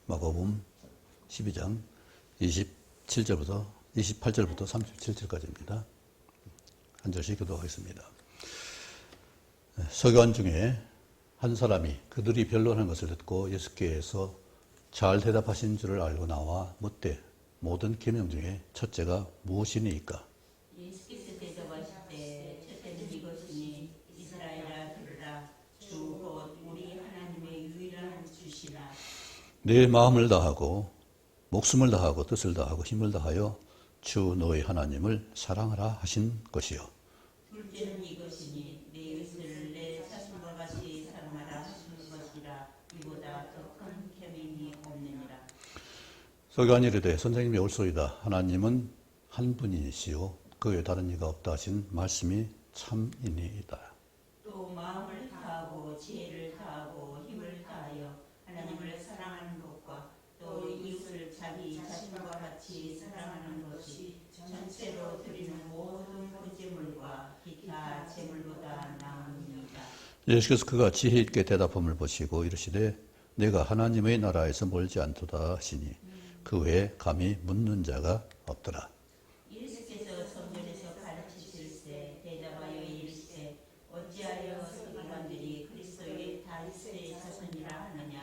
마가복음 12장 28절부터 37절까지입니다. 한 절씩 기도하겠습니다. 서기관 중에 한 사람이 그들이 변론한 것을 듣고 예수께서 잘 대답하신 줄을 알고 나와 묻되 모든 계명 중에 첫째가 무엇이니이까? 예수께서 대답하시되 첫째는 이것이니 이스라엘아 들으라 주 곧 우리 하나님의 유일한 주시라. 내 마음을 다하고 목숨을 다하고 뜻을 다하고 힘을 다하여 주 너의 하나님을 사랑하라 하신 것이요. 둘째는 이것이니 내 이웃을 내 자신과 같이 사랑하라 하시는 것이라. 이보다 더 큰 계명이 없느니라. 서기관이 이르되 선생님이 옳소이다. 하나님은 한 분이시요 그 외에 다른 이가 없다 하신 말씀이 참이니이다. 또 마음을 다하고 지혜를 다하고 힘을 다하여 하나님을 사랑하는 것과 또 이웃을 자기 자신과 같이 사랑하는 것이 전체로 드리는 모든 번제물과 기타 제물보다 나으니이다. 예수께서 그가 지혜 있게 대답함을 보시고 이르시되 내가 하나님의 나라에서 멀지 않도다 하시니 그 외에 감히 묻는 자가 없더라. 예수께서 성전에서 가르치실세 대답하여 이르시되 어찌하여 서기관들이 그리스도의 다윗의 자손이라 하느냐.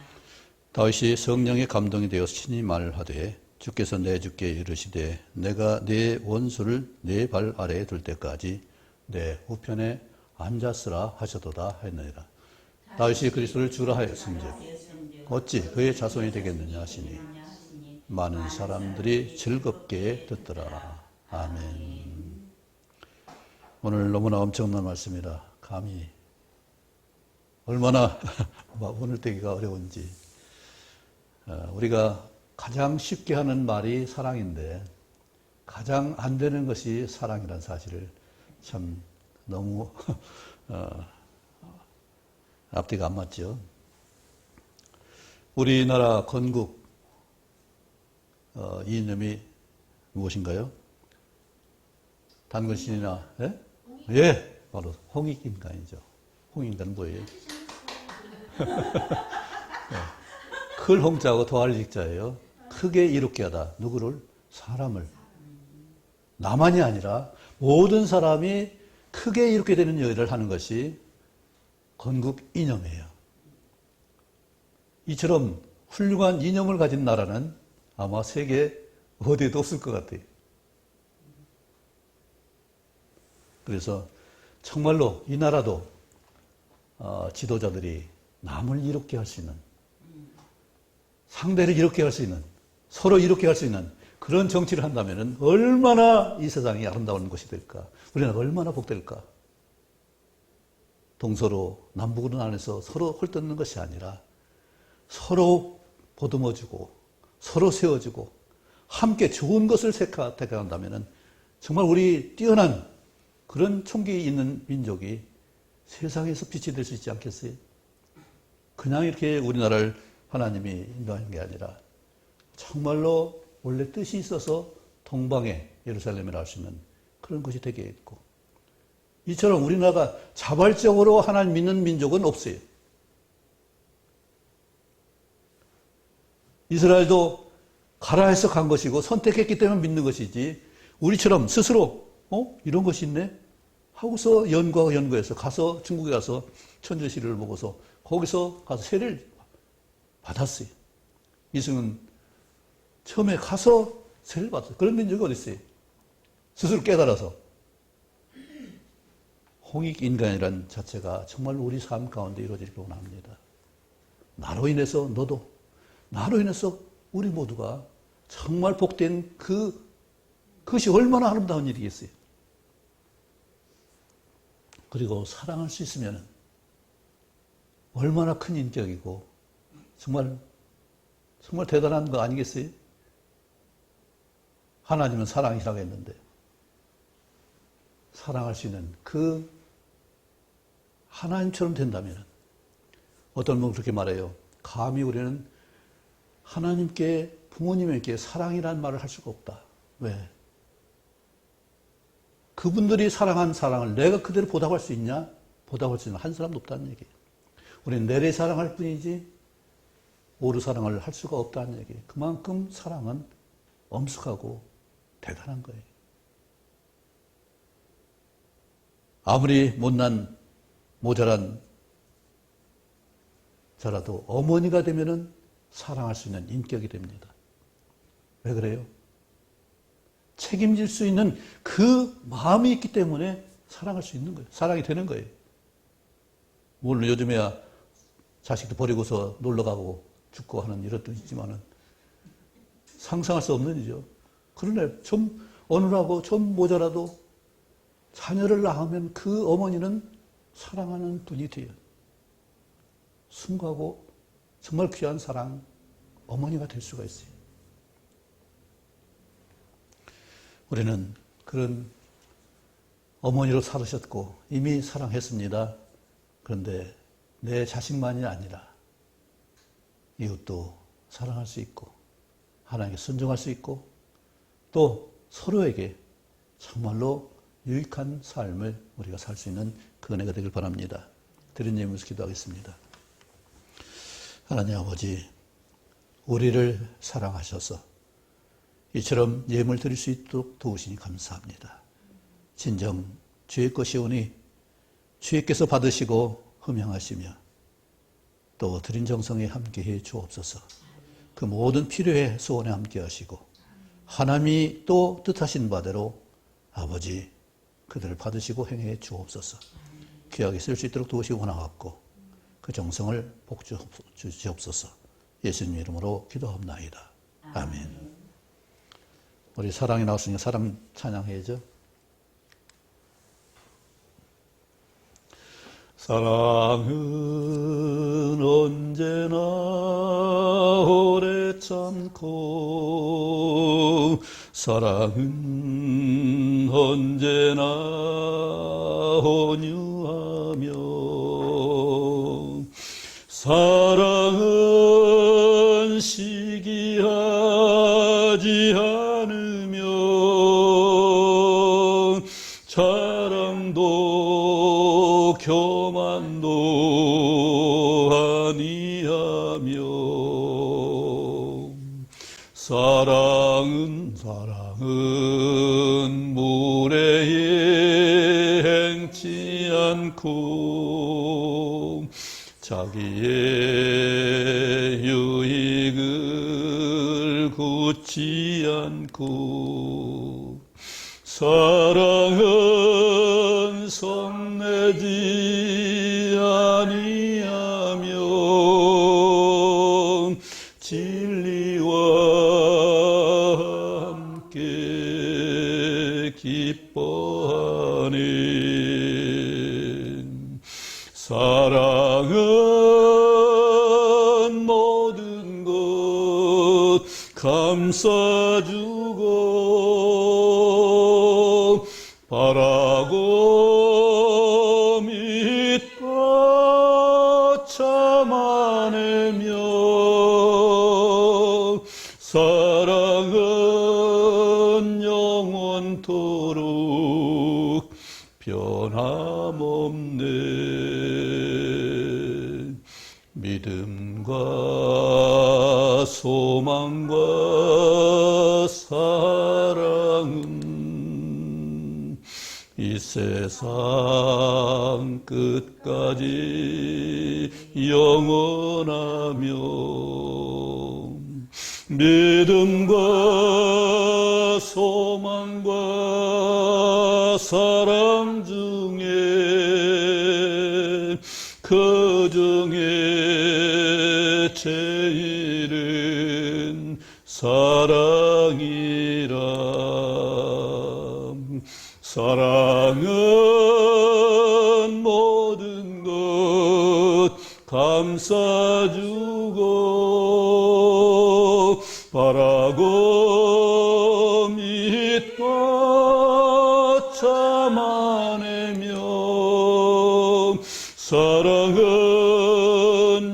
다윗이 성령의 감동이 되어 친히 말하되 주께서 내 주께 이르시되 내가 네 원수를 네 발 아래에 둘 때까지 내 우편에 앉았으라 하셨도다 했느니라. 다윗이 그리스도를 주라 하였은즉 어찌 그의 자손이 되겠느냐 하시니 많은 사람들이 즐겁게 듣더라. 아멘. 오늘 너무나 엄청난 말씀이라 감히 얼마나 오늘 되기가 어려운지. 우리가 가장 쉽게 하는 말이 사랑인데 가장 안 되는 것이 사랑이라는 사실을 참 너무 앞뒤가 안 맞죠. 우리나라 건국 이념이 무엇인가요? 단군신이나 예, 바로 홍익인간이죠. 홍익인간은 뭐예요? 클 홍자하고 더할 익자예요. 크게 이롭게 하다. 누구를? 사람을. 나만이 아니라 모든 사람이 크게 이롭게 되는 일을 하는 것이 건국 이념이에요. 이처럼 훌륭한 이념을 가진 나라는 아마 세계 어디에도 없을 것 같아요. 그래서 정말로 이 나라도 지도자들이 남을 이롭게 할 수 있는, 상대를 이롭게 할 수 있는, 서로 이롭게 할 수 있는 그런 정치를 한다면 얼마나 이 세상이 아름다운 곳이 될까? 우리나라가 얼마나 복될까? 동서로 남북으로 나눠서 서로 헐뜯는 것이 아니라 서로 보듬어주고 서로 세워주고 함께 좋은 것을 택한다면 정말 우리 뛰어난 그런 총기 있는 민족이 세상에서 빛이 될 수 있지 않겠어요? 그냥 이렇게 우리나라를 하나님이 인도하는 게 아니라 정말로 원래 뜻이 있어서 동방에 예루살렘을 할 수 있는 그런 것이 되게 있고 이처럼 우리나라가 자발적으로 하나님 믿는 민족은 없어요. 이스라엘도 가라 해서 간 것이고 선택했기 때문에 믿는 것이지 우리처럼 스스로 이런 것이 있네 하고서 연구해서 가서 중국에 가서 천주시를 보고서 거기서 가서 세례를 받았어요. 이승은 처음에 가서 세례를 받았어요. 그런 민족이 어디 있어요? 스스로 깨달아서. 홍익인간이라는 자체가 정말 우리 삶 가운데 이루어지기를 원합니다. 나로 인해서 너도, 나로 인해서 우리 모두가 정말 복된 그것이 얼마나 아름다운 일이겠어요. 그리고 사랑할 수 있으면 얼마나 큰 인격이고 정말 대단한 거 아니겠어요? 하나님은 사랑이라고 했는데 사랑할 수 있는 그 하나님처럼 된다면 어떤 분은 그렇게 말해요. 감히 우리는 하나님께 부모님에게 사랑이라는 말을 할 수가 없다. 왜? 그분들이 사랑한 사랑을 내가 그대로 보답할 수 있냐? 보답할 수 있는 한 사람도 없다는 얘기예요. 우리는 내래 사랑할 뿐이지 오르 사랑을 할 수가 없다는 얘기예요. 그만큼 사랑은 엄숙하고 대단한 거예요. 아무리 못난 모자란 자라도 어머니가 되면은 사랑할 수 있는 인격이 됩니다. 왜 그래요? 책임질 수 있는 그 마음이 있기 때문에 사랑할 수 있는 거예요. 사랑이 되는 거예요. 물론 요즘에야 자식도 버리고서 놀러 가고 죽고 하는 이것도 있지만은 상상할 수 없는 일이죠. 그러나 좀 어느라고 좀 모자라도 자녀를 낳으면 그 어머니는 사랑하는 분이 돼요. 순수하고 정말 귀한 사랑 어머니가 될 수가 있어요. 우리는 그런 어머니로 살으셨고 이미 사랑했습니다. 그런데 내 자식만이 아니라 이웃도 사랑할 수 있고 하나님께 순종할 수 있고 또 서로에게 정말로 유익한 삶을 우리가 살 수 있는 그 은혜가 되길 바랍니다. 드린 예물에서 기도하겠습니다. 하나님 아버지, 우리를 사랑하셔서 이처럼 예물 드릴 수 있도록 도우시니 감사합니다. 진정 주의 것이오니 주께서 받으시고 흠양하시며 또 드린 정성에 함께해 주옵소서. 그 모든 필요의 소원에 함께하시고 하나님이 또 뜻하신 바대로 아버지 그들을 받으시고 행해 주옵소서. 귀하게 쓸 수 있도록 도우시고 원하옵고 그 정성을 복 주시옵소서. 예수님 이름으로 기도합나이다. 아멘. 우리 사랑이 나왔으니까 사랑 찬양해야죠. 사랑은 언제나 오래 참고 사랑은 언제나 온유하며 사랑은 시기하지 않으며 자랑도 교만도 아니하며 사랑은 무례히 행치 않고 자기의 유익을 굳지 않고 사랑은 성내지 아니하며 진리와 함께 기뻐하네. 사랑은 모든 것 감싸주고 바라고 믿고 참아내며 사랑은 영원토록 변함없네. 믿음과 소망과 사랑은 이 세상 끝까지 영원하며 믿음과 소망과 사랑 중에 그 중에 제일은 사랑이라. 사랑은 모든 것 감싸주고 바라고 믿고 참아내며 사랑은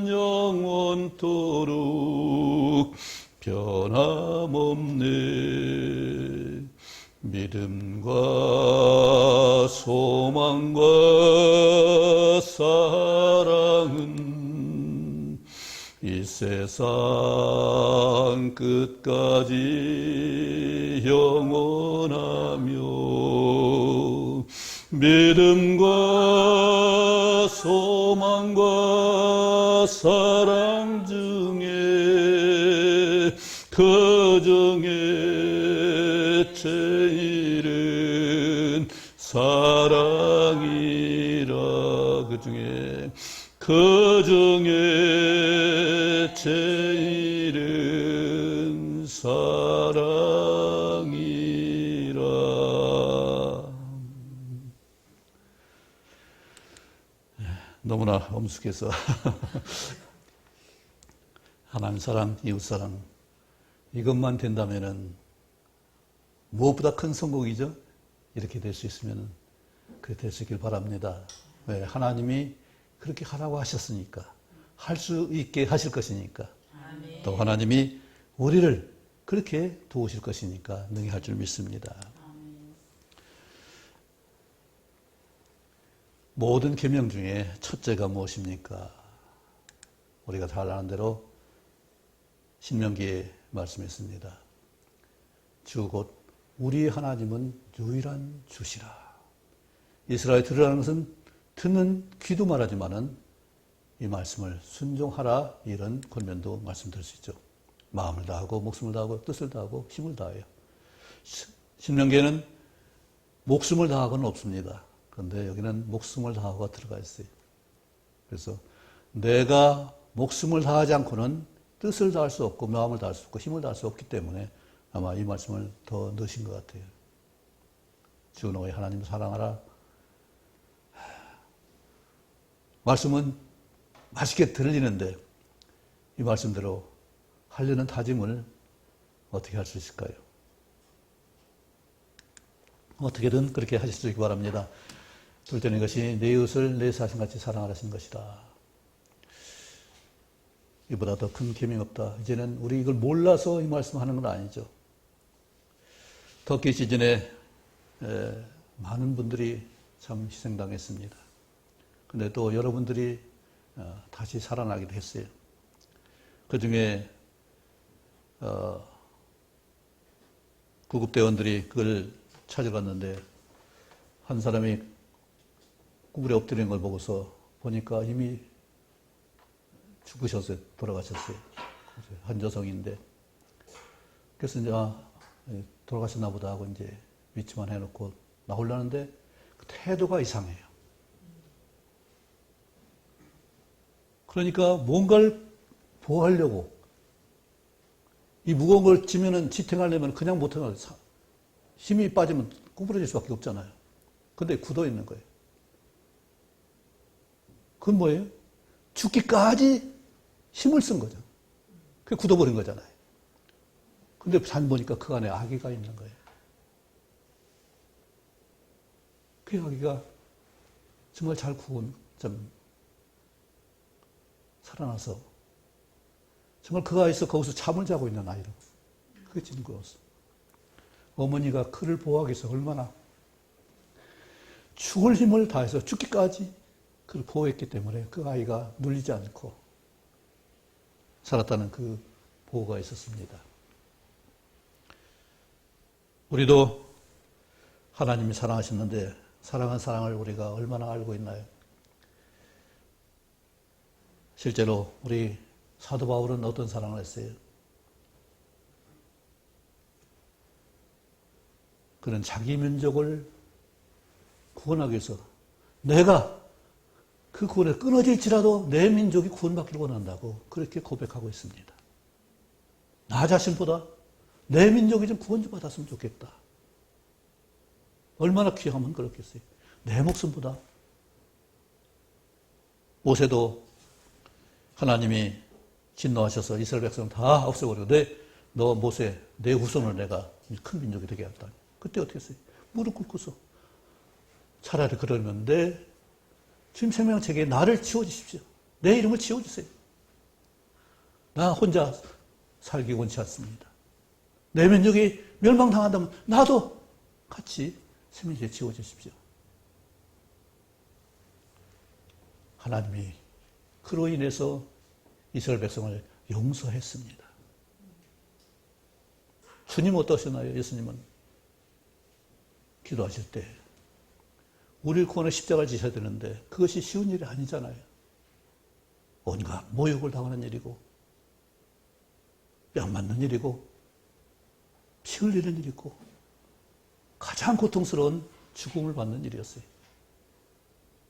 영원토록 변함없네. 믿음과 소망과 사랑은 이 세상 끝까지 영원하며 믿음과 소망과 사랑 중에 그 중에 제일은 사랑이라. 그 중에 제일은 사랑이라. 너무나 엄숙해서 하나님 사랑, 이웃 사랑 이것만 된다면은 무엇보다 큰 성공이죠. 이렇게 될 수 있으면 그렇게 될 수 있길 바랍니다. 왜? 하나님이 그렇게 하라고 하셨으니까, 할 수 있게 하실 것이니까, 아멘. 또 하나님이 우리를 그렇게 도우실 것이니까 능히 할 줄 믿습니다. 아멘. 모든 계명 중에 첫째가 무엇입니까? 우리가 잘 아는 대로 신명기에 말씀했습니다. 주 곧 우리의 하나님은 유일한 주시라. 이스라엘 들으라는 것은 듣는 귀도 말하지만은 이 말씀을 순종하라, 이런 권면도 말씀드릴 수 있죠. 마음을 다하고 목숨을 다하고 뜻을 다하고 힘을 다해요. 신명기에는 목숨을 다하고는 없습니다. 그런데 여기는 목숨을 다하고가 들어가 있어요. 그래서 내가 목숨을 다하지 않고는 뜻을 다할 수 없고 마음을 다할 수 없고 힘을 다할 수 없기 때문에 아마 이 말씀을 더 넣으신 것 같아요. 주 너의 하나님을 사랑하라. 말씀은 맛있게 들리는데 이 말씀대로 하려는 다짐을 어떻게 할 수 있을까요? 어떻게든 그렇게 하실 수 있기 바랍니다. 둘째는 이것이 내 이웃을 내 자신같이 사랑하라는 것이다. 이보다 더 큰 계명이 없다. 이제는 우리 이걸 몰라서 이 말씀하는 건 아니죠. 터키 시즌에 많은 분들이 참 희생당했습니다. 근데 또 여러분들이 다시 살아나기도 했어요. 그 중에 구급대원들이 그걸 찾아갔는데 한 사람이 구부려 엎드리는 걸 보고서 보니까 이미 죽으셨어요. 돌아가셨어요. 한 여성인데. 그래서 이제 돌아가셨나 보다 하고 이제 위치만 해놓고 나오려는데 그 태도가 이상해요. 그러니까 뭔가를 보호하려고 이 무거운 걸 지면은 지탱하려면 그냥 못하면 힘이 빠지면 구부러질 수밖에 없잖아요. 근데 굳어 있는 거예요. 그건 뭐예요? 죽기까지 힘을 쓴 거죠. 그게 굳어버린 거잖아요. 근데 잘 보니까 그 안에 아기가 있는 거예요. 그 아기가 정말 잘 구운, 살아나서 정말 그 아이에서 거기서 잠을 자고 있는 아이라고. 그게 징그러웠어. 어머니가 그를 보호하기 위해서 얼마나 죽을 힘을 다해서 죽기까지 그를 보호했기 때문에 그 아이가 눌리지 않고 살았다는 그 보호가 있었습니다. 우리도 하나님이 사랑하셨는데 사랑한 사랑을 우리가 얼마나 알고 있나요? 실제로 우리 사도 바울은 어떤 사랑을 했어요? 그는 자기 민족을 구원하기 위해서 내가 그 구원에 끊어질지라도 내 민족이 구원받기를 원한다고 그렇게 고백하고 있습니다. 나 자신보다 내 민족이 좀 구원 좀 받았으면 좋겠다. 얼마나 귀하면 그렇겠어요. 내 목숨보다. 모세도 하나님이 진노하셔서 이스라엘 백성을 다 없애버리고 너 모세 내 후손을 내가 큰 민족이 되게 했다. 그때 어떻게 했어요? 무릎 꿇고서 차라리 그러면 내 주님 생명책에 나를 지워주십시오. 내 이름을 지워주세요. 나 혼자 살기 원치 않습니다. 내 민족이 멸망당한다면 나도 같이 생명책에 지워주십시오. 하나님이 그로 인해서 이스라엘 백성을 용서했습니다. 주님 어떠셨나요? 예수님은 기도하실 때 우리를 구원해 십자가를 지셔야 되는데 그것이 쉬운 일이 아니잖아요. 온갖 모욕을 당하는 일이고 뺨 맞는 일이고 피 흘리는 일이고 가장 고통스러운 죽음을 받는 일이었어요.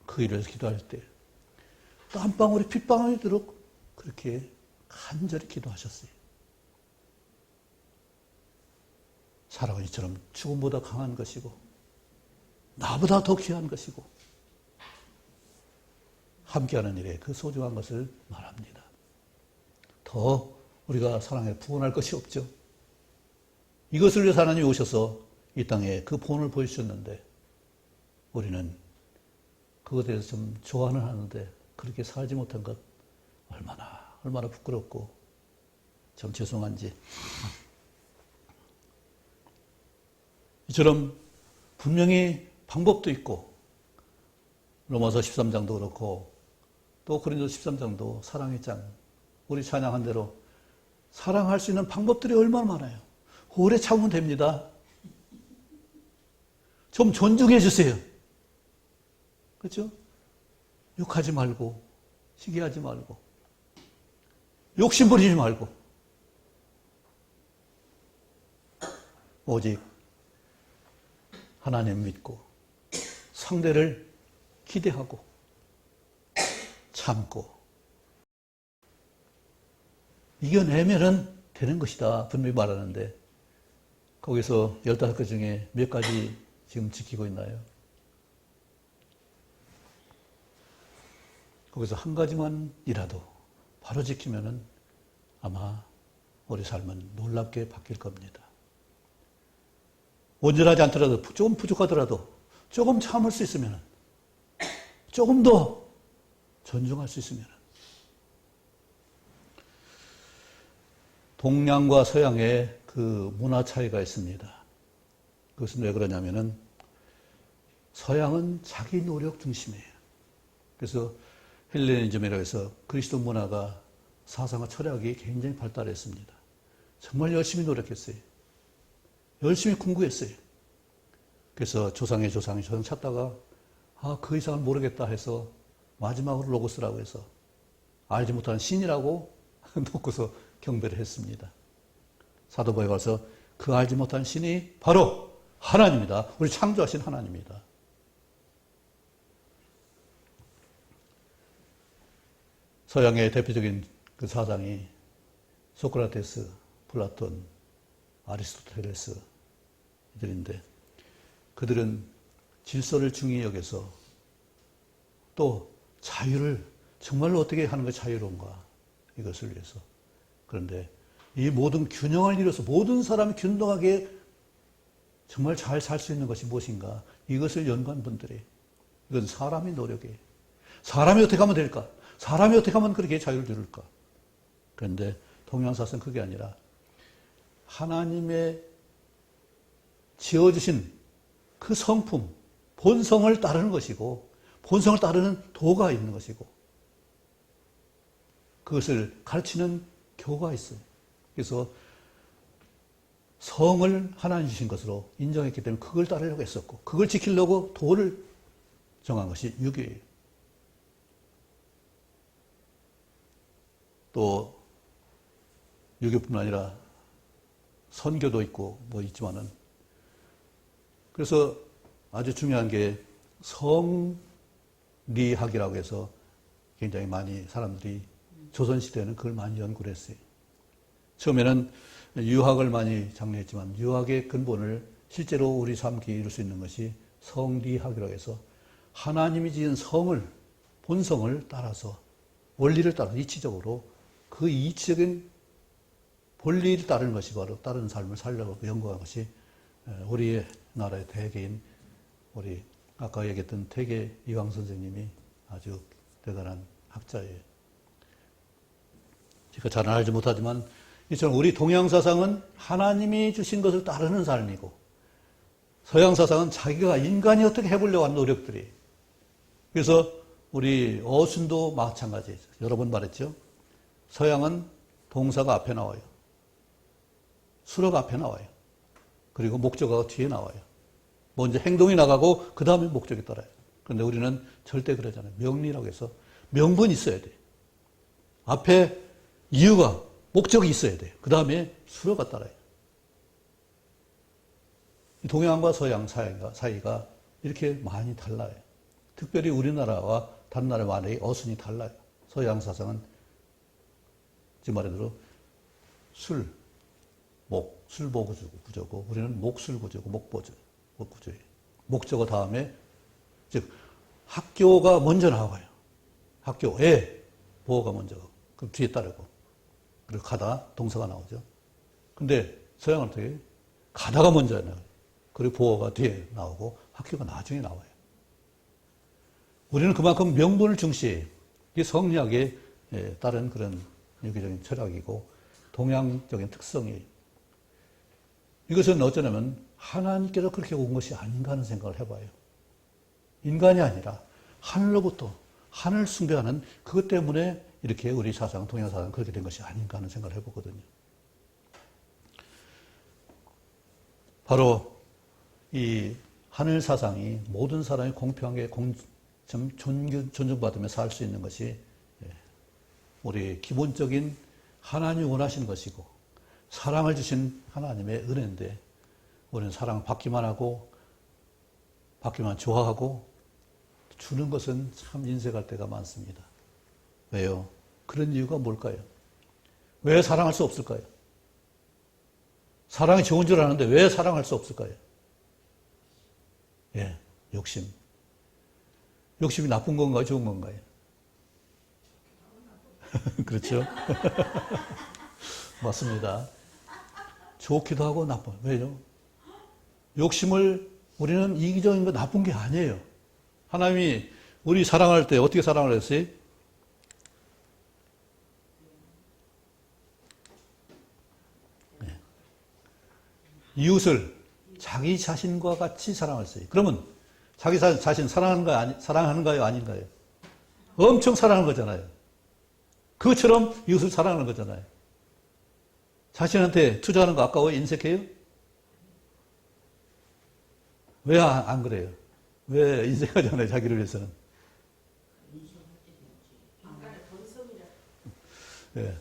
그 일을 기도할 때 땀방울이 핏방울이 되도록 그렇게 간절히 기도하셨어요. 사랑은 이처럼 죽음보다 강한 것이고 나보다 더 귀한 것이고 함께하는 일에 그 소중한 것을 말합니다. 더 우리가 사랑에 부원할 것이 없죠. 이것을 위해서 하나님이 오셔서 이 땅에 그 본을 보여주셨는데 우리는 그것에 대해서 좀 좋아는 하는데 그렇게 살지 못한 것 얼마나 부끄럽고 참 죄송한지. 이처럼 분명히 방법도 있고 로마서 13장도 그렇고 또 고린도서 13장도 사랑의 장, 우리 찬양한 대로 사랑할 수 있는 방법들이 얼마나 많아요. 오래 참으면 됩니다. 좀 존중해 주세요. 그렇죠? 욕하지 말고 시기하지 말고 욕심 부리지 말고 오직 하나님 믿고 상대를 기대하고 참고 이겨내면은 되는 것이다 분명히 말하는데 거기서 15가지 중에 몇 가지 지금 지키고 있나요? 거기서 한 가지만이라도 바로 지키면은 아마 우리 삶은 놀랍게 바뀔 겁니다. 온전하지 않더라도 조금 부족하더라도 조금 참을 수 있으면 조금 더 존중할 수 있으면 동양과 서양의 그 문화 차이가 있습니다. 그것은 왜 그러냐면은 서양은 자기 노력 중심이에요. 그래서 헬레니즘이라고 해서 그리스도 문화가 사상과 철학이 굉장히 발달했습니다. 정말 열심히 노력했어요. 열심히 공부했어요. 그래서 조상 찾다가 그 이상을 모르겠다 해서 마지막으로 로고스라고 해서 알지 못하는 신이라고 놓고서 경배를 했습니다. 사도보에 가서 그 알지 못한 신이 바로 하나님이다. 우리 창조하신 하나님이다. 서양의 대표적인 그 사상이 소크라테스, 플라톤, 아리스토텔레스 이들인데 그들은 질서를 중히 여겨서 또 자유를 정말로 어떻게 하는 게 자유로운가 이것을 위해서 그런데 이 모든 균형을 이뤄서 모든 사람이 균등하게 정말 잘 살 수 있는 것이 무엇인가 이것을 연구한 분들이 이건 사람의 노력이에요. 사람이 어떻게 하면 될까? 사람이 어떻게 하면 그렇게 자유를 누릴까? 그런데 동양사상은 그게 아니라 하나님의 지어주신 그 성품, 본성을 따르는 것이고 본성을 따르는 도가 있는 것이고 그것을 가르치는 교가 있어요. 그래서 성을 하나님 주신 것으로 인정했기 때문에 그걸 따르려고 했었고 그걸 지키려고 도를 정한 것이 유교예요. 또 유교뿐만 아니라 선교도 있고 뭐 있지만은 그래서 아주 중요한 게 성리학이라고 해서 굉장히 많이 사람들이 조선시대에는 그걸 많이 연구를 했어요. 처음에는 유학을 많이 장려했지만 유학의 근본을 실제로 우리 삶기에 이룰 수 있는 것이 성리학이라고 해서 하나님이 지은 성을 본성을 따라서 원리를 따라 이치적으로 그 이치적인 본리를 따르는 것이 바로 다른 삶을 살려고 연구한 것이 우리의 나라의 대개인 우리 아까 얘기했던 태계 이황 선생님이 아주 대단한 학자예요. 제가 잘 알지 못하지만 이처럼 우리 동양 사상은 하나님이 주신 것을 따르는 삶이고 서양 사상은 자기가 인간이 어떻게 해보려고 하는 노력들이 그래서 우리 어순도 마찬가지예요. 여러 번 말했죠. 서양은 동사가 앞에 나와요. 수로가 앞에 나와요. 그리고 목적어가 뒤에 나와요. 먼저 행동이 나가고 그 다음에 목적이 따라요. 그런데 우리는 절대 그러잖아요. 명리라고 해서 명분이 있어야 돼요. 앞에 이유가, 목적이 있어야 돼요. 그 다음에 수로가 따라요. 동양과 서양 사이가 이렇게 많이 달라요. 특별히 우리나라와 다른 나라 말의 어순이 달라요. 서양 사상은 지금 말해도 술보구조고 우리는 목술구조고 목구조예요. 목적어 다음에 즉 학교가 먼저 나와요. 학교에 보어가 먼저 그럼 뒤에 따르고 그리고 가다 동사가 나오죠. 근데 서양은 어떻게 가다가 먼저 나와요. 그리고 보어가 뒤에 나오고 학교가 나중에 나와요. 우리는 그만큼 명분을 중시해요. 이게 성리학에 따른 그런 유기적인 철학이고 동양적인 특성이에요. 이것은 어쩌냐면 하나님께서 그렇게 온 것이 아닌가 하는 생각을 해봐요. 인간이 아니라 하늘로부터 하늘 숭배하는 그것 때문에 이렇게 우리 사상, 동양 사상 그렇게 된 것이 아닌가 하는 생각을 해보거든요. 바로 이 하늘 사상이 모든 사람이 공평하게 존중받으며 살 수 있는 것이 우리 기본적인 하나님이 원하시는 것이고 사랑을 주신 하나님의 은혜인데 우리는 사랑을 받기만 하고 받기만 좋아하고 주는 것은 참 인색할 때가 많습니다. 왜요? 그런 이유가 뭘까요? 왜 사랑할 수 없을까요? 사랑이 좋은 줄 아는데 왜 사랑할 수 없을까요? 예, 욕심. 욕심이 나쁜 건가요? 좋은 건가요? 그렇죠? 맞습니다. 좋기도 하고 나빠요. 왜요? 욕심을 우리는 이기적인 거 나쁜 게 아니에요. 하나님이 우리 사랑할 때 어떻게 사랑을 했어요? 네. 이웃을 자기 자신과 같이 사랑했어요. 그러면 자기 자신 사랑하는가요? 아닌가요? 엄청 사랑하는 거잖아요. 그것처럼 이웃을 사랑하는 거잖아요. 자신한테 투자하는 거 아까워요? 인색해요? 왜 안 그래요? 왜 인색하잖아요, 자기를 위해서는. 네.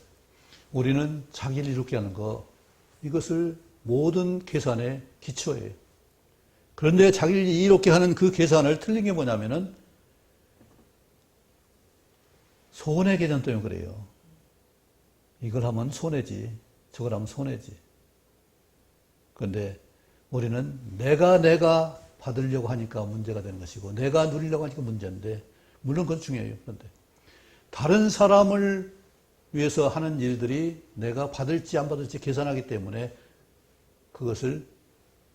우리는 자기를 이롭게 하는 거, 이것을 모든 계산의 기초예요. 그런데 자기를 이롭게 하는 그 계산을 틀린 게 뭐냐면은 손해 계산 때문에 그래요. 이걸 하면 손해지, 저걸 하면 손해지. 그런데 우리는 내가 받으려고 하니까 문제가 되는 것이고 내가 누리려고 하니까 문제인데 물론 그건 중요해요. 그런데 다른 사람을 위해서 하는 일들이 내가 받을지 안 받을지 계산하기 때문에 그것을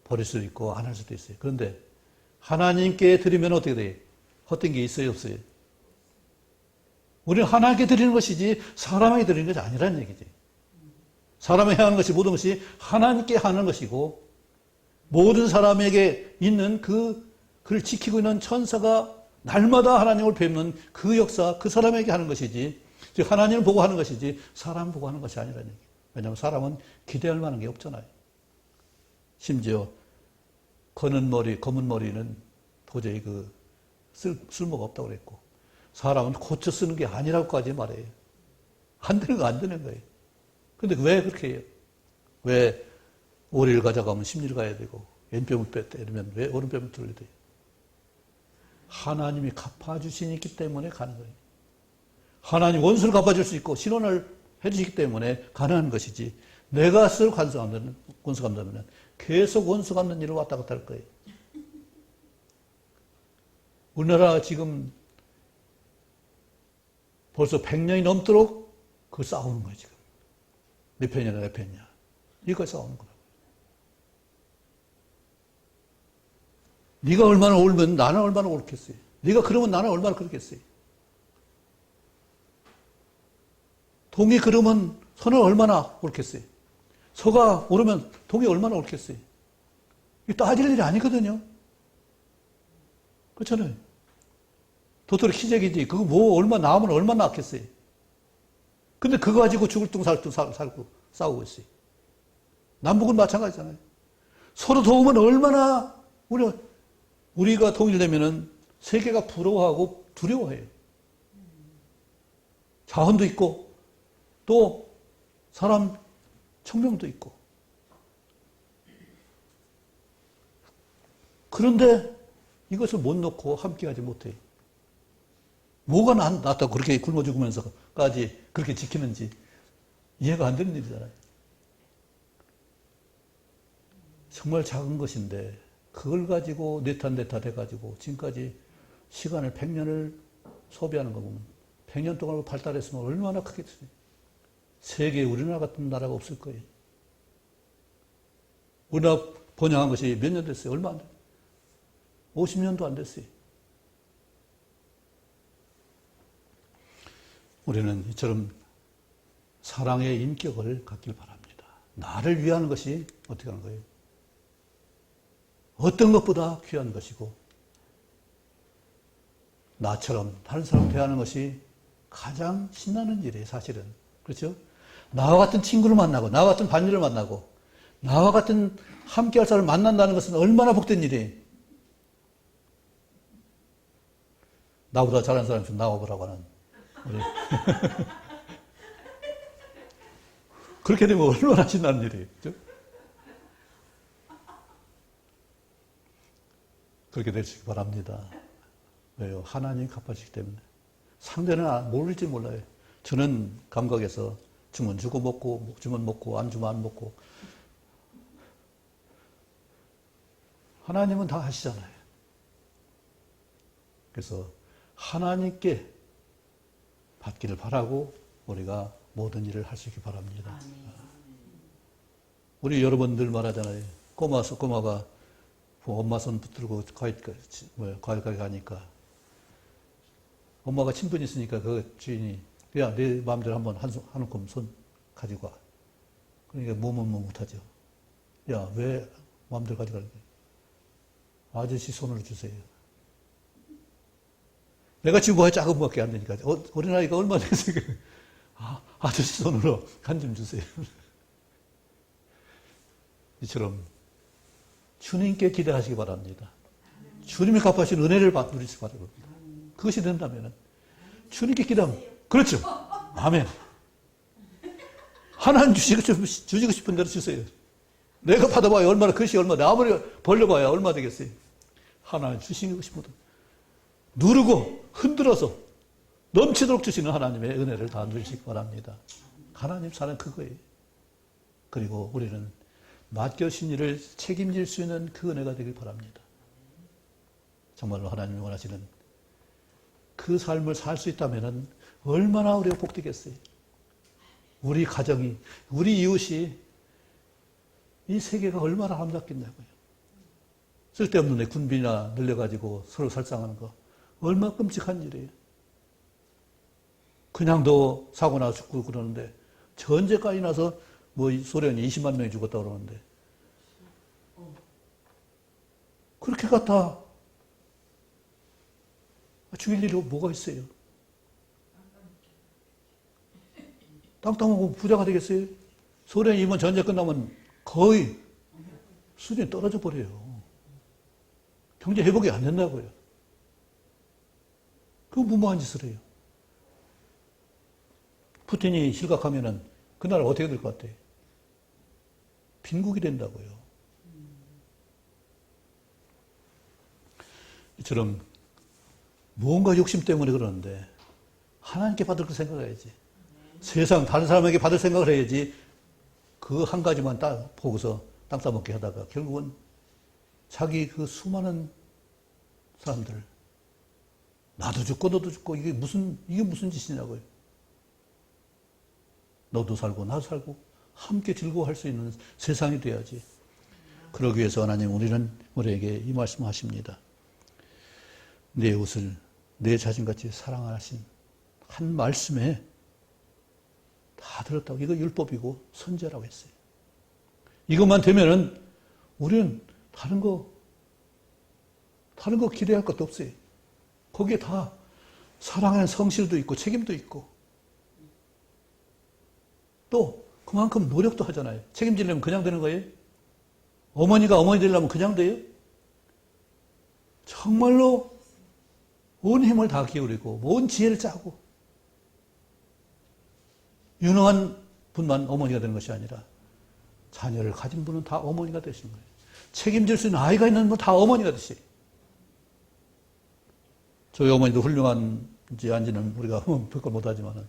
버릴 수도 있고 안 할 수도 있어요. 그런데 하나님께 드리면 어떻게 돼요? 헛된 게 있어요, 없어요? 우리는 하나님께 드리는 것이지 사람에게 드리는 것이 아니라는 얘기지. 사람에게 하는 것이 모든 것이 하나님께 하는 것이고 모든 사람에게 있는 그를 지키고 있는 천사가 날마다 하나님을 뵙는 그 역사, 그 사람에게 하는 것이지 즉 하나님을 보고 하는 것이지 사람 보고 하는 것이 아니라는 얘기예요. 왜냐하면 사람은 기대할 만한 게 없잖아요. 심지어 검은 머리는 도저히 쓸모가 없다고 그랬고 사람은 고쳐 쓰는 게 아니라고까지 말해요. 안 되는 거예요. 그런데 왜 그렇게 해요? 왜 오리를 가져가면 심리를 가야 되고 왼뼘을 뺐다 이러면 왜 오른뼘을 들어야 돼요? 하나님이 갚아주시기 때문에 가는 거예요. 하나님 원수를 갚아줄 수 있고 신원을 해주시기 때문에 가능한 것이지 내가 쓸 원수 갚는다면 계속 원수 갚는 일을 왔다 갔다 할 거예요. 우리나라 지금 벌써 100년이 넘도록 그걸 싸우는 거예요, 지금. 몇 편이냐. 이걸 싸우는 거라고. 네가 얼마나 옳으면 나는 얼마나 옳겠어요. 네가 그러면 나는 얼마나 그렇겠어요. 동이 그러면 서는 얼마나 옳겠어요. 서가 오르면 동이 얼마나 옳겠어요. 이게 따질 일이 아니거든요. 그렇잖아요. 도토리 키재기지. 그거 얼마 나오면 얼마나 낫겠어요. 근데 그거 가지고 죽을 둥 살 둥 살고 싸우고 있어요. 남북은 마찬가지잖아요. 서로 도우면 얼마나 우리가 통일되면은 세계가 부러워하고 두려워해요. 자원도 있고 또 사람 청명도 있고. 그런데 이것을 못 놓고 함께하지 못해요. 뭐가 낫다고 그렇게 굶어 죽으면서까지 그렇게 지키는지 이해가 안 되는 일이잖아요. 정말 작은 것인데 그걸 가지고 내탓 해가지고 지금까지 시간을 100년을 소비하는 거 보면 100년 동안 발달했으면 얼마나 크겠어요. 세계에 우리나라 같은 나라가 없을 거예요. 우리나라 번영한 것이 몇 년 됐어요? 얼마 안 됐어요. 50년도 안 됐어요. 우리는 이처럼 사랑의 인격을 갖길 바랍니다. 나를 위하는 것이 어떻게 하는 거예요? 어떤 것보다 귀한 것이고 나처럼 다른 사람 대하는 것이 가장 신나는 일이에요. 사실은. 그렇죠? 나와 같은 친구를 만나고 나와 같은 반려를 만나고 나와 같은 함께할 사람을 만난다는 것은 얼마나 복된 일이에요. 나보다 잘하는 사람 좀 나와보라고 하는 우리. 그렇게 되면 얼마나 신나는 일이에요. 그렇죠? 그렇게 되시기 바랍니다. 왜요? 하나님 갚아주시기 때문에. 상대는 모를지 몰라요. 저는 감각에서 주면 주고 먹고, 주면 먹고, 안 주면 안 먹고. 하나님은 다 하시잖아요. 그래서 하나님께 받기를 바라고 우리가 모든 일을 할 수 있기 바랍니다. 우리 여러분들 말하잖아요. 꼬마가 엄마 손 붙들고 과일 가게 가니까 엄마가 친분이 있으니까 그 주인이 야, 내 마음대로 한번 한 움큼 손 가지고 와. 그러니까 못하죠. 야, 왜 마음대로 가져가는 거야? 아저씨 손으로 주세요. 내가 지금 뭐가 작은 것밖에 안 되니까. 어린아이가 얼마나 됐어요? 아저씨 손으로 한 점 주세요. 이처럼 주님께 기대하시기 바랍니다. 주님이 갚아주신 은혜를 누리시기 바랍니다. 그것이 된다면 주님께 기대하면 그렇죠. 아멘. 하나님 주시고 싶은 대로 주세요. 내가 받아봐야 얼마나 그것이 얼마나 아무리 벌려봐야 얼마 되겠어요. 하나님 주시고 싶은 대로 누르고 흔들어서 넘치도록 주시는 하나님의 은혜를 다 누리시기 바랍니다. 하나님 사랑 그거예요. 그리고 우리는 맡겨진 일을 책임질 수 있는 그 은혜가 되길 바랍니다. 정말로 하나님이 원하시는 그 삶을 살 수 있다면 얼마나 우리가 복되겠어요. 우리 가정이, 우리 이웃이 이 세계가 얼마나 아름답겠냐고요. 쓸데없는 애 군비나 늘려가지고 서로 살상하는 거 얼마나 끔찍한 일이에요. 그냥도 사고 나서 죽고 그러는데 전쟁까지 나서 뭐 소련이 20만 명이 죽었다고 그러는데 그렇게 갖다 죽일 일이 뭐가 있어요? 땅땅하고 부자가 되겠어요? 소련이 이번 전쟁 끝나면 거의 수준이 떨어져 버려요. 경제 회복이 안 된다고요. 그 무모한 짓을 해요. 푸틴이 실각하면은 그 나라 어떻게 될 것 같아요? 빈국이 된다고요. 이처럼 무언가 욕심 때문에 그러는데 하나님께 받을 거 생각해야지. 세상 다른 사람에게 받을 생각을 해야지. 그 한 가지만 딱 보고서 땅 따먹게 하다가 결국은 자기 그 수많은 사람들 나도 죽고 너도 죽고 이게 무슨 짓이냐고요. 너도 살고 나도 살고 함께 즐거워할 수 있는 세상이 돼야지. 그러기 위해서 하나님 우리에게 이 말씀을 하십니다. 내 이웃을 내 자신같이 사랑하신 한 말씀에 다 들었다고. 이거 율법이고 선제라고 했어요. 이것만 되면은 우리는 다른 거 기대할 것도 없어요. 거기에 다 사랑하는 성실도 있고 책임도 있고 또 그만큼 노력도 하잖아요. 책임지려면 그냥 되는 거예요? 어머니가 어머니 되려면 그냥 돼요? 정말로 온 힘을 다 기울이고 온 지혜를 짜고 유능한 분만 어머니가 되는 것이 아니라 자녀를 가진 분은 다 어머니가 되시는 거예요. 책임질 수 있는 아이가 있는 분은 다 어머니가 되시요. 저희 어머니도 훌륭한지 아닌지는 우리가 별걸 못하지만은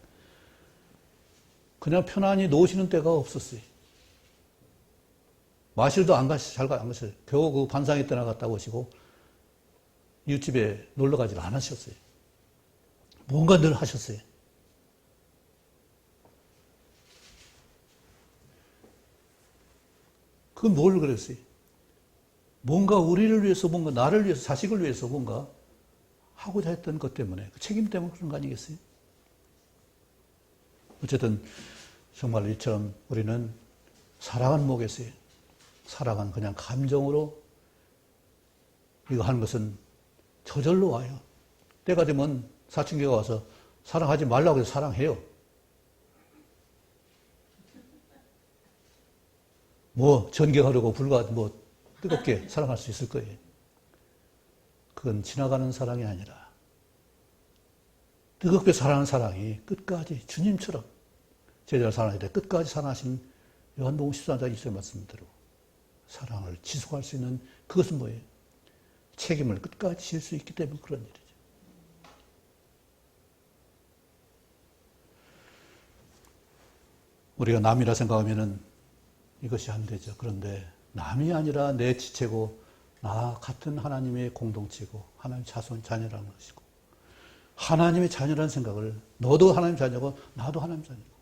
그냥 편안히 노시는 때가 없었어요. 마실도 안 가셨어요. 겨우 그 반상회 때 나갔다 오시고 이웃집에 놀러 가지를 안 하셨어요. 뭔가 늘 하셨어요. 그건 뭘 그랬어요? 뭔가 우리를 위해서, 뭔가 나를 위해서, 자식을 위해서 뭔가 하고자 했던 것 때문에, 그 책임 때문에 그런 거 아니겠어요? 어쨌든 정말 이처럼 우리는 사랑은 뭐겠어요? 사랑은 그냥 감정으로 이거 하는 것은 저절로 와요. 때가 되면 사춘기가 와서 사랑하지 말라고 해서 사랑해요. 뭐 전개하려고 불과 뭐 뜨겁게 사랑할 수 있을 거예요. 그건 지나가는 사랑이 아니라 뜨겁게 사랑하는 사랑이 끝까지 주님처럼 제자를 사랑할 때 끝까지 사랑하신 요한복음 14장 20절 말씀대로 사랑을 지속할 수 있는 그것은 뭐예요? 책임을 끝까지 질 수 있기 때문에 그런 일이죠. 우리가 남이라 생각하면은 이것이 안 되죠. 그런데 남이 아니라 내 지체고 나 같은 하나님의 공동체고 하나님 자손 자녀라는 것이고 하나님의 자녀라는 생각을 너도 하나님 자녀고 나도 하나님 자녀고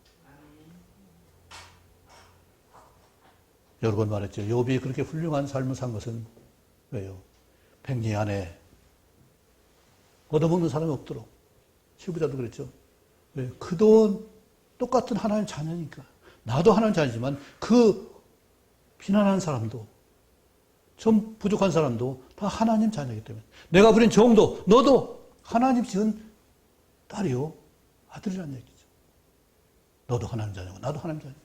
여러 번 말했죠. 욥이 그렇게 훌륭한 삶을 산 것은 왜요? 백리 안에 얻어먹는 사람이 없도록 시부자도 그랬죠. 왜? 그도 똑같은 하나님 자녀니까 나도 하나님 자녀지만 그 비난하는 사람도 좀 부족한 사람도 다 하나님 자녀이기 때문에 내가 부린 종도 너도 하나님 지은 딸이요 아들이라는 얘기죠. 너도 하나님 자녀고 나도 하나님 자녀.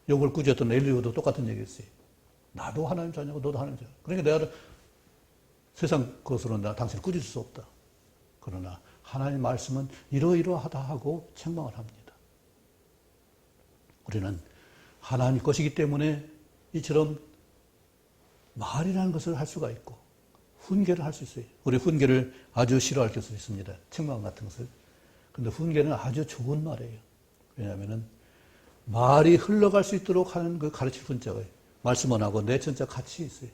욕을 꾸짖었던 엘리후도 똑같은 얘기였어요. 나도 하나님 자녀고 너도 하나님 자녀. 그러니까 내가 세상 것으로는 당신을 꾸짖을 수 없다. 그러나 하나님 말씀은 이러이러하다 하고 책망을 합니다. 우리는 하나님 것이기 때문에 이처럼 말이라는 것을 할 수가 있고 훈계를 할 수 있어요. 우리 훈계를 아주 싫어할 것도 있습니다. 책망 같은 것을. 그런데 훈계는 아주 좋은 말이에요. 왜냐하면 말이 흘러갈 수 있도록 하는 그 가르칠 훈자가 말씀만 하고 내천자 같이 있어요.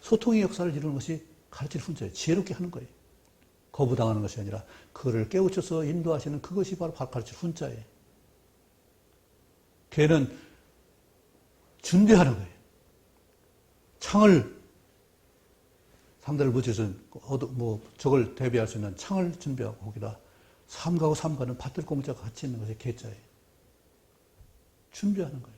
소통의 역사를 이루는 것이 가르칠 훈자예요. 지혜롭게 하는 거예요. 거부당하는 것이 아니라 그를 깨우쳐서 인도하시는 그것이 바로 가르칠 훈자예요. 걔는 준비하는 거예요. 창을 상대를 부딪혀서 적을 대비할 수 있는 창을 준비하고 거기다 삼가고 삼가는 밭들 공자가 같이 있는 것이 계자예요. 준비하는 거예요.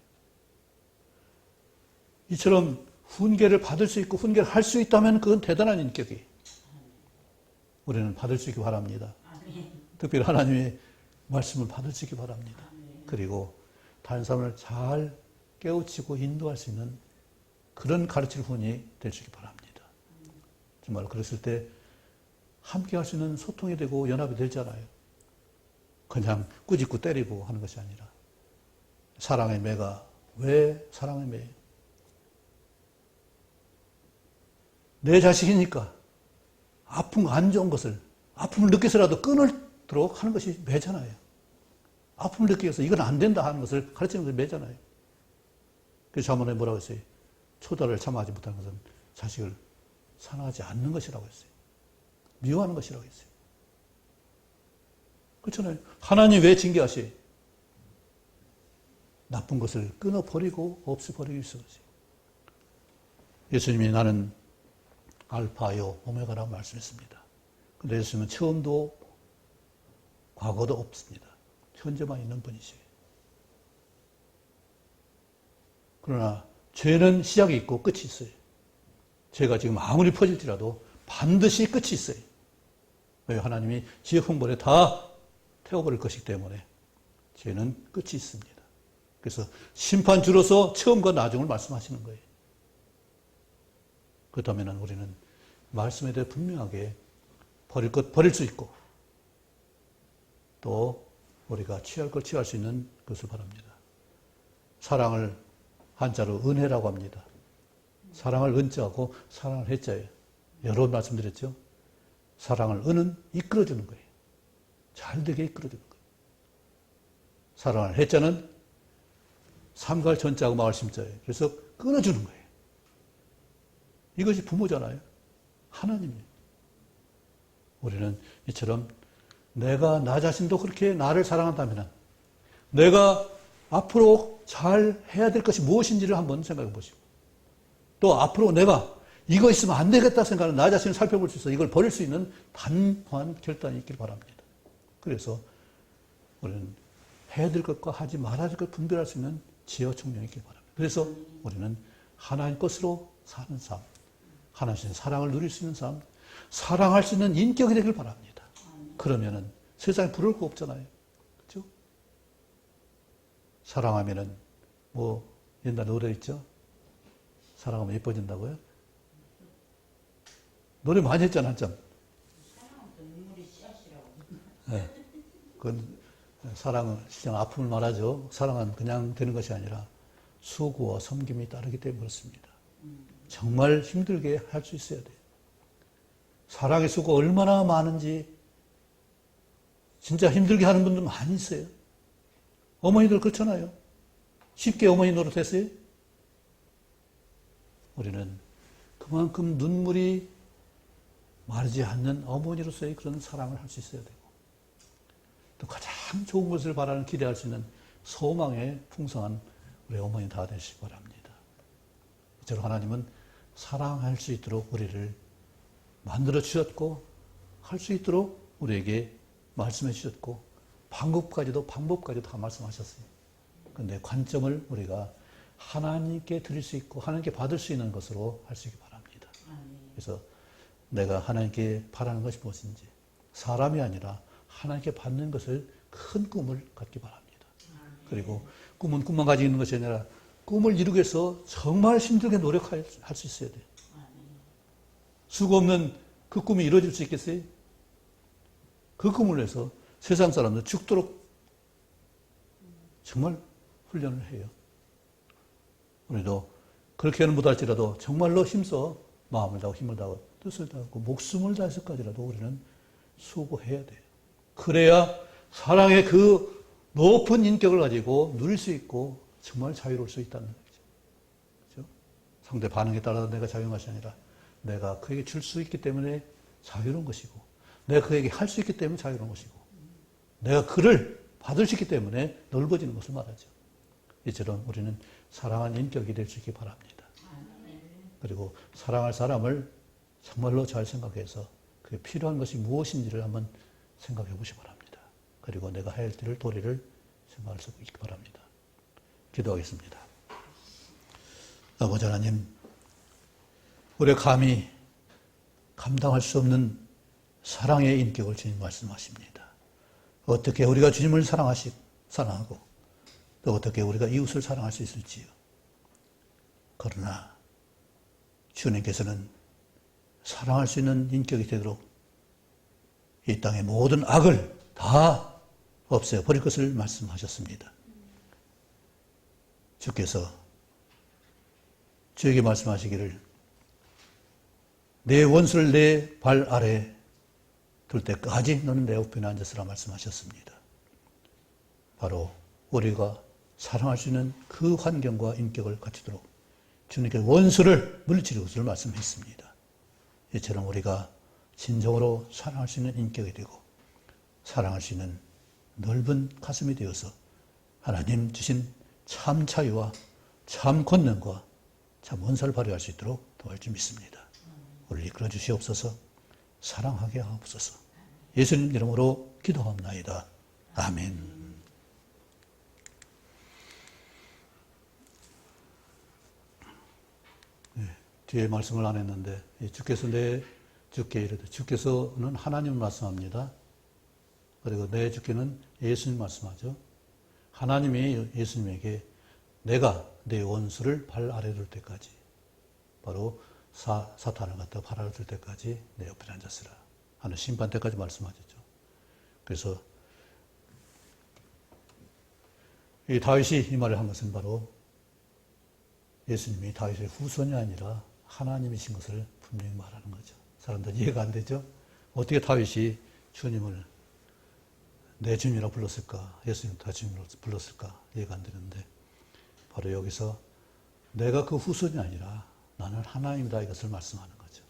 이처럼 훈계를 받을 수 있고 훈계를 할 수 있다면 그건 대단한 인격이에요. 우리는 받을 수 있기 바랍니다. 특별히 하나님의 말씀을 받을 수 있기 바랍니다. 그리고 다른 사람을 잘 깨우치고 인도할 수 있는 그런 가르칠 훈이 될 수 있기 바랍니다. 정말 그랬을 때 함께 할 수 있는 소통이 되고 연합이 되잖아요. 그냥 꾸짖고 때리고 하는 것이 아니라 사랑의 매가 왜 사랑의 매예요? 내 자식이니까 아픈 거 안 좋은 것을 아픔을 느껴서라도 끊도록 하는 것이 매잖아요. 아픔을 느끼면서 이건 안 된다 하는 것을 가르치는 것이 매잖아요. 그래서 자문에 뭐라고 했어요? 초달을 참아하지 못하는 것은 자식을 사랑하지 않는 것이라고 했어요. 미워하는 것이라고 했어요. 그렇잖아요. 하나님 왜 징계하셔요? 나쁜 것을 끊어버리고 없애버리기 위해서. 예수님이 나는 알파요 오메가라고 말씀했습니다. 그런데 예수님은 처음도 과거도 없습니다. 현재만 있는 분이세요. 그러나 죄는 시작이 있고 끝이 있어요. 죄가 지금 아무리 퍼질지라도 반드시 끝이 있어요. 왜? 하나님이 지옥 형벌에 다 태워버릴 것이기 때문에 죄는 끝이 있습니다. 그래서 심판주로서 처음과 나중을 말씀하시는 거예요. 그렇다면 우리는 말씀에 대해 분명하게 버릴 것 버릴 수 있고 또 우리가 취할 것 취할 수 있는 것을 바랍니다. 사랑을 한자로 은혜라고 합니다. 사랑을 은자하고 사랑을 해자예요. 여러 번 말씀드렸죠. 사랑을 은은 이끌어주는 거예요. 잘 되게 이끌어주는 거예요. 사랑을 해자는 삼갈 전자하고 마을 심자예요. 그래서 끊어주는 거예요. 이것이 부모잖아요. 하나님이에요. 우리는 이처럼 내가 나 자신도 그렇게 나를 사랑한다면 내가 앞으로 잘 해야 될 것이 무엇인지를 한번 생각해 보시고 또 앞으로 내가 이거 있으면 안 되겠다 생각하는 나 자신을 살펴볼 수 있어 이걸 버릴 수 있는 단호한 결단이 있길 바랍니다. 그래서 우리는 해야 될 것과 하지 말아야 될 것 분별할 수 있는 지혜와 총명이 있길 바랍니다. 그래서 우리는 하나님 것으로 사는 삶, 하나님의 사랑을 누릴 수 있는 삶, 사랑할 수 있는 인격이 되길 바랍니다. 그러면은 세상에 부러울 거 없잖아요. 그렇죠? 사랑하면은 뭐 옛날 노래 있죠? 사랑하면 예뻐진다고요? 노래 많이 했잖아, 한참. 사랑은 눈물이 씨앗이라고. 네. 그건 사랑은 실제 아픔을 말하죠. 사랑은 그냥 되는 것이 아니라 수고와 섬김이 따르기 때문에 그렇습니다. 정말 힘들게 할 수 있어야 돼요. 사랑의 수고가 얼마나 많은지 진짜 힘들게 하는 분들 많이 있어요. 어머니들 그렇잖아요. 쉽게 어머니 노릇했어요. 우리는 그만큼 눈물이 마르지 않는 어머니로서의 그런 사랑을 할 수 있어야 되고 또 가장 좋은 것을 바라는 기대할 수 있는 소망의 풍성한 우리 어머니 다 되시기 바랍니다. 이처럼 하나님은 사랑할 수 있도록 우리를 만들어 주셨고 할 수 있도록 우리에게 말씀해 주셨고 방법까지도 다 말씀하셨어요. 그런데 관점을 우리가 하나님께 드릴 수 있고 하나님께 받을 수 있는 것으로 할 수 있기 바랍니다. 그래서 내가 하나님께 바라는 것이 무엇인지 사람이 아니라 하나님께 받는 것을 큰 꿈을 갖기 바랍니다. 그리고 꿈은 꿈만 가지고 있는 것이 아니라 꿈을 이루기 위해서 정말 힘들게 노력할 수 있어야 돼요. 수고 없는 그 꿈이 이루어질 수 있겠어요? 그 꿈을 위해서 세상 사람들 죽도록 정말 훈련을 해요. 우리도 그렇게는 못할지라도 정말로 힘써 마음을 다하고 힘을 다하고 뜻을 다하고 목숨을 다해서까지라도 우리는 수고해야 돼요. 그래야 사랑의 그 높은 인격을 가지고 누릴 수 있고 정말 자유로울 수 있다는 거죠. 그렇죠? 상대 반응에 따라서 내가 자유한 것이 아니라 내가 그에게 줄 수 있기 때문에 자유로운 것이고 내가 그에게 할 수 있기 때문에 자유로운 것이고 내가 그를 받을 수 있기 때문에 넓어지는 것을 말하죠. 이처럼 우리는 사랑한 인격이 될 수 있기 바랍니다. 그리고 사랑할 사람을 정말로 잘 생각해서 그게 필요한 것이 무엇인지를 한번 생각해 보시기 바랍니다. 그리고 내가 해야 할 도리를 생각할 수 있기 바랍니다. 기도하겠습니다. 아버지 하나님, 우리가 감히 감당할 수 없는 사랑의 인격을 주님 말씀하십니다. 어떻게 우리가 주님을 사랑하고 또 어떻게 우리가 이웃을 사랑할 수 있을지요. 그러나 주님께서는 사랑할 수 있는 인격이 되도록 이 땅의 모든 악을 다 없애어 버릴 것을 말씀하셨습니다. 주께서 저에게 말씀하시기를 내 원수를 내 발 아래 둘 때까지 너는 내 우편에 앉았으라 말씀하셨습니다. 바로 우리가 사랑할 수 있는 그 환경과 인격을 갖추도록 주님께 원수를 물리치는 것을 말씀했습니다. 이처럼 우리가 진정으로 사랑할 수 있는 인격이 되고 사랑할 수 있는 넓은 가슴이 되어서 하나님 주신 참 자유와 참 권능과 참 원사를 발휘할 수 있도록 도와줄 줄 믿습니다. 우리를 이끌어 주시옵소서. 사랑하게 하옵소서. 예수님 이름으로 기도합나이다. 아멘. 뒤에 말씀을 안 했는데 주께서 내 주께 이르되 주께서는 하나님을 말씀합니다. 그리고 내 주께는 예수님 말씀하죠. 하나님이 예수님에게 내가 내 원수를 발 아래 둘 때까지, 바로 사탄을 갖다 발 아래 둘 때까지 내 옆에 앉았으라 하는 심판 때까지 말씀하셨죠. 그래서 이 다윗이 이 말을 한 것은 바로 예수님이 다윗의 후손이 아니라 하나님이신 것을 분명히 말하는 거죠. 사람들 이해가 안 되죠? 어떻게 다윗이 주님을 내 주님이라고 불렀을까? 예수님 다 주님으로 불렀을까? 이해가 안 되는데, 바로 여기서 내가 그 후손이 아니라 나는 하나님이다, 이것을 말씀하는 거죠.